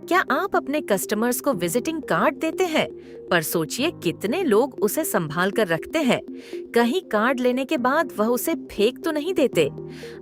क्या आप अपने कस्टमर्स को विजिटिंग कार्ड देते हैं? पर सोचिए कितने लोग उसे संभाल कर रखते हैं। कहीं कार्ड लेने के बाद वह उसे फेंक तो नहीं देते।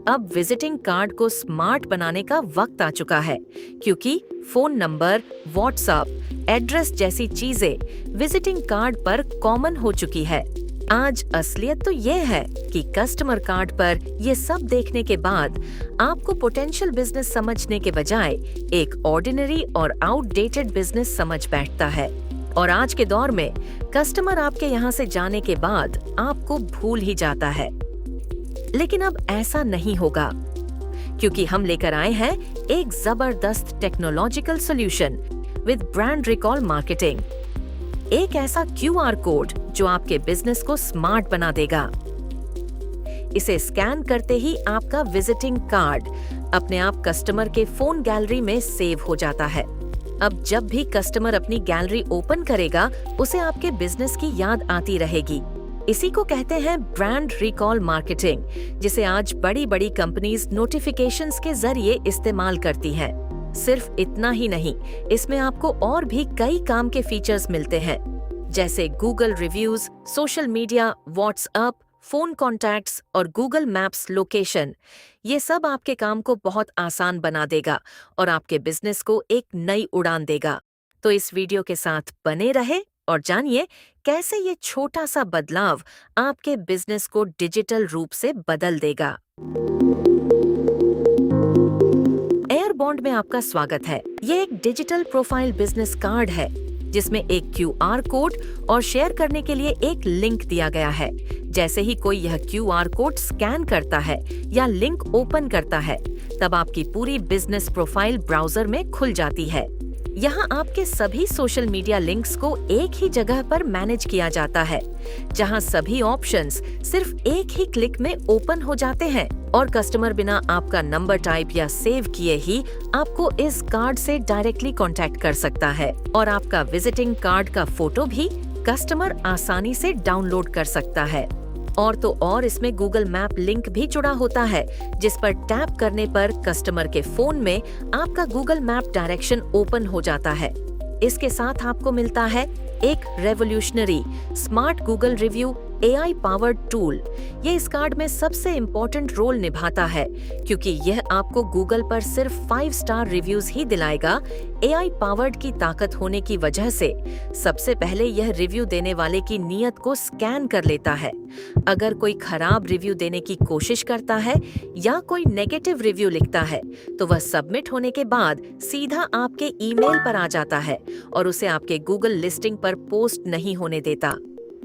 अब विजिटिंग कार्ड को स्मार्ट बनाने का वक्त आ चुका है, क्योंकि फोन नंबर, व्हाट्सएप, एड्रेस जैसी चीजें विजिटिंग कार्ड पर कॉमन हो चुकी है। आज असलियत तो ये है कि कस्टमर कार्ड पर ये सब देखने के बाद आपको पोटेंशियल बिजनेस समझने के बजाय एक ऑर्डिनरी और आउटडेटेड बिजनेस समझ बैठता है। और आज के दौर में कस्टमर आपके यहाँ से जाने के बाद आपको भूल ही जाता है। लेकिन अब ऐसा नहीं होगा, क्योंकि हम लेकर आए हैं एक जबरदस्त technological solution with brand recall marketing. एक ऐसा क्यूआर कोड जो आपके बिजनेस को स्मार्ट बना देगा। इसे स्कैन करते ही आपका विजिटिंग कार्ड अपने आप कस्टमर के फोन गैलरी में सेव हो जाता है। अब जब भी कस्टमर अपनी गैलरी ओपन करेगा, उसे आपके बिजनेस की याद आती रहेगी। इसी को कहते हैं ब्रांड रिकॉल मार्केटिंग, जिसे आज बड़ी बड़ी कंपनीज नोटिफिकेशंस के जरिए इस्तेमाल करती हैं। सिर्फ इतना ही नहीं, इसमें आपको और भी कई काम के फीचर्स मिलते हैं, जैसे Google reviews, social media, WhatsApp, phone contacts और गूगल मैप्स लोकेशन। ये सब आपके काम को बहुत आसान बना देगा और आपके बिजनेस को एक नई उड़ान देगा। तो इस वीडियो के साथ बने रहे और जानिए कैसे ये छोटा सा बदलाव आपके बिजनेस को डिजिटल रूप से बदल देगा। एयरबॉन्ड में आपका स्वागत है। ये एक डिजिटल प्रोफाइल बिजनेस कार्ड है, जिसमें एक क्यूआर कोड और शेयर करने के लिए एक लिंक दिया गया है। जैसे ही कोई यह क्यूआर कोड स्कैन करता है या लिंक ओपन करता है, तब आपकी पूरी बिजनेस प्रोफाइल ब्राउजर में खुल जाती है। यहाँ आपके सभी सोशल मीडिया लिंक्स को एक ही जगह पर मैनेज किया जाता है, जहाँ सभी ऑप्शंस सिर्फ एक ही क्लिक में ओपन हो जाते हैं और कस्टमर बिना आपका नंबर टाइप या सेव किए ही आपको इस कार्ड से डायरेक्टली कांटेक्ट कर सकता है। और आपका विजिटिंग कार्ड का फोटो भी कस्टमर आसानी से डाउनलोड कर सकता है। और तो और इसमें गूगल मैप लिंक भी जुड़ा होता है, जिस पर टैप करने पर कस्टमर के फोन में आपका गूगल मैप डायरेक्शन ओपन हो जाता है। इसके साथ आपको मिलता है एक revolutionary smart Google review AI powered tool. ये इस कार्ड में सबसे इम्पोर्टेंट रोल निभाता है, क्योंकि यह आपको गूगल पर सिर्फ 5 स्टार रिव्यूज ही दिलाएगा। AI पावर्ड की ताकत होने की वजह से सबसे पहले यह रिव्यू देने वाले की नीयत को स्कैन कर लेता है। अगर कोई खराब रिव्यू देने की कोशिश करता है या कोई नेगेटिव रिव्यू लिखता है, तो वह सबमिट होने के बाद सीधा आपके ईमेल पर आ जाता है और उसे आपके गूगल लिस्टिंग पर पोस्ट नहीं होने देता।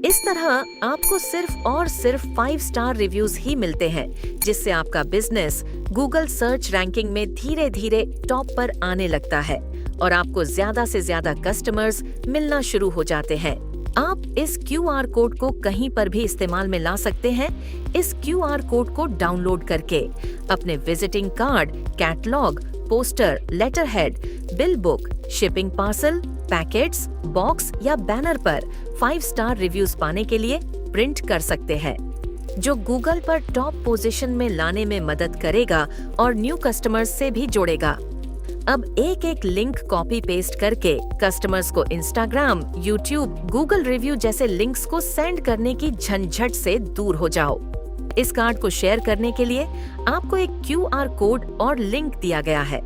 इस तरह आपको सिर्फ और सिर्फ 5 स्टार रिव्यूज ही मिलते हैं, जिससे आपका बिजनेस गूगल सर्च रैंकिंग में धीरे धीरे टॉप पर आने लगता है और आपको ज्यादा से ज्यादा कस्टमर्स मिलना शुरू हो जाते हैं। आप इस क्यूआर कोड को कहीं पर भी इस्तेमाल में ला सकते हैं। इस क्यूआर कोड को डाउनलोड करके अपने visiting card, catalogue, poster, letter head, bill book, shipping parcel, packets, box या बैनर पर 5 स्टार रिव्यूज पाने के लिए प्रिंट कर सकते हैं, जो गूगल पर टॉप पोजीशन में लाने में मदद करेगा और न्यू कस्टमर्स से भी जोड़ेगा। अब एक एक लिंक कॉपी पेस्ट करके कस्टमर्स को इंस्टाग्राम, यूट्यूब, गूगल रिव्यू जैसे लिंक्स को सेंड करने की झंझट से दूर हो जाओ। इस कार्ड को शेयर करने के लिए आपको एक क्यूआर कोड और लिंक दिया गया है।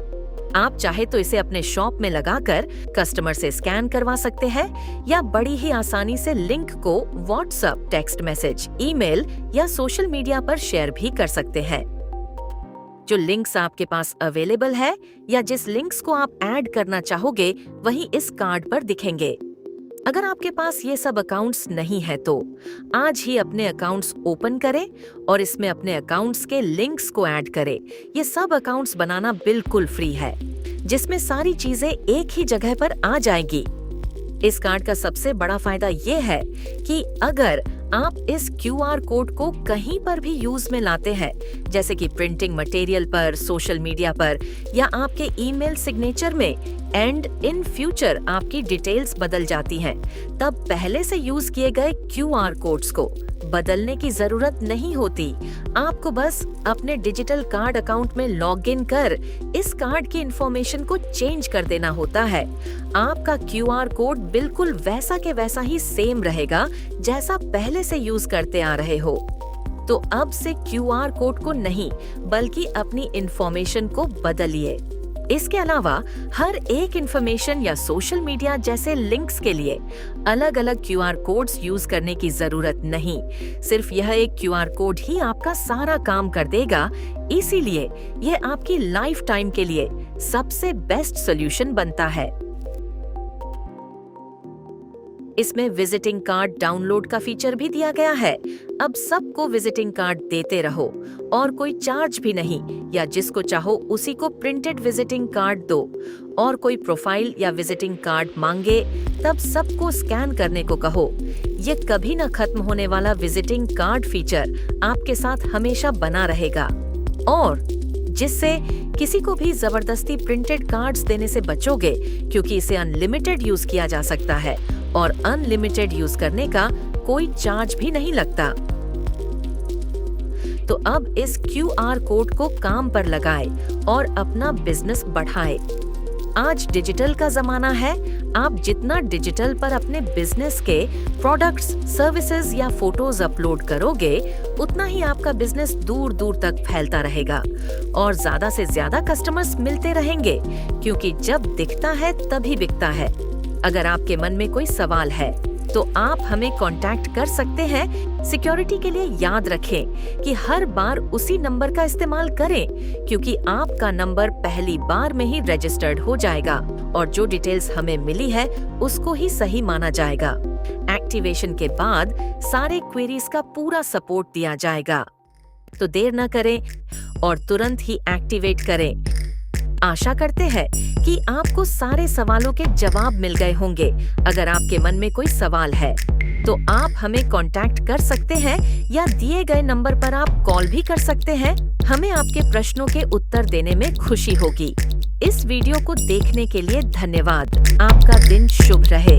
आप चाहे तो इसे अपने शॉप में लगाकर कस्टमर से स्कैन करवा सकते हैं या बड़ी ही आसानी से लिंक को व्हाट्सएप, टेक्स्ट मैसेज, ईमेल या सोशल मीडिया पर शेयर भी कर सकते हैं। जो लिंक्स आपके पास अवेलेबल है या जिस लिंक्स को आप ऐड करना चाहोगे, वही इस कार्ड पर दिखेंगे। अगर आपके पास ये सब अकाउंट्स नहीं है, तो आज ही अपने अकाउंट्स ओपन करें और इसमें अपने अकाउंट्स के लिंक्स को ऐड करें। ये सब अकाउंट्स बनाना बिल्कुल फ्री है, जिसमें सारी चीजें एक ही जगह पर आ जाएंगी। इस कार्ड का सबसे बड़ा फायदा ये है कि अगर आप इस क्यूआर कोड को कहीं पर भी यूज में लाते हैं, जैसे कि प्रिंटिंग मटेरियल पर, सोशल मीडिया पर या आपके ईमेल सिग्नेचर में, एंड इन फ्यूचर आपकी डिटेल्स बदल जाती हैं, तब पहले से यूज किए गए क्यूआर कोड्स को बदलने की जरूरत नहीं होती। आपको बस अपने डिजिटल कार्ड अकाउंट में लॉग इन कर इस कार्ड की इंफॉर्मेशन को चेंज कर देना होता है। आपका QR कोड बिल्कुल वैसा के वैसा ही सेम रहेगा जैसा पहले से यूज करते आ रहे हो। तो अब से QR कोड को नहीं बल्कि अपनी इंफॉर्मेशन को बदलिए। इसके अलावा हर एक इंफॉर्मेशन या सोशल मीडिया जैसे लिंक्स के लिए अलग अलग QR कोड्स यूज करने की जरूरत नहीं। सिर्फ यह एक QR कोड ही आपका सारा काम कर देगा। इसीलिए यह आपकी लाइफ टाइम के लिए सबसे बेस्ट सॉल्यूशन बनता है। इसमें विजिटिंग कार्ड डाउनलोड का फीचर भी दिया गया है। अब सबको विजिटिंग कार्ड देते रहो और कोई चार्ज भी नहीं, या जिसको चाहो उसी को प्रिंटेड विजिटिंग कार्ड दो। और कोई प्रोफाइल या विजिटिंग कार्ड मांगे तब सबको स्कैन करने को कहो। ये कभी न खत्म होने वाला विजिटिंग कार्ड फीचर आपके साथ हमेशा बना रहेगा, और जिससे किसी को भी जबरदस्ती प्रिंटेड कार्ड्स देने से बचोगे, क्योंकि इसे अनलिमिटेड यूज किया जा सकता है और अनलिमिटेड यूज करने का कोई चार्ज भी नहीं लगता। तो अब इस QR कोड को काम पर लगाए और अपना बिजनेस बढ़ाए। आज डिजिटल का जमाना है। आप जितना डिजिटल पर अपने बिजनेस के प्रोडक्ट्स, सर्विसेज या फोटोज अपलोड करोगे, उतना ही आपका बिजनेस दूर दूर तक फैलता रहेगा और ज्यादा से ज्यादा कस्टमर्स मिलते रहेंगे, क्योंकि जब दिखता है तभी बिकता है। अगर आपके मन में कोई सवाल है तो आप हमें कांटेक्ट कर सकते हैं। सिक्योरिटी के लिए याद रखें कि हर बार उसी नंबर का इस्तेमाल करें, क्योंकि आपका नंबर पहली बार में ही रजिस्टर्ड हो जाएगा और जो डिटेल्स हमें मिली है उसको ही सही माना जाएगा। एक्टिवेशन के बाद सारे क्वेरीज का पूरा सपोर्ट दिया जाएगा। तो देर न करें और तुरंत ही एक्टिवेट करें। आशा करते हैं कि आपको सारे सवालों के जवाब मिल गए होंगे। अगर आपके मन में कोई सवाल है तो आप हमें कांटेक्ट कर सकते हैं या दिए गए नंबर पर आप कॉल भी कर सकते हैं। हमें आपके प्रश्नों के उत्तर देने में खुशी होगी। इस वीडियो को देखने के लिए धन्यवाद। आपका दिन शुभ रहे।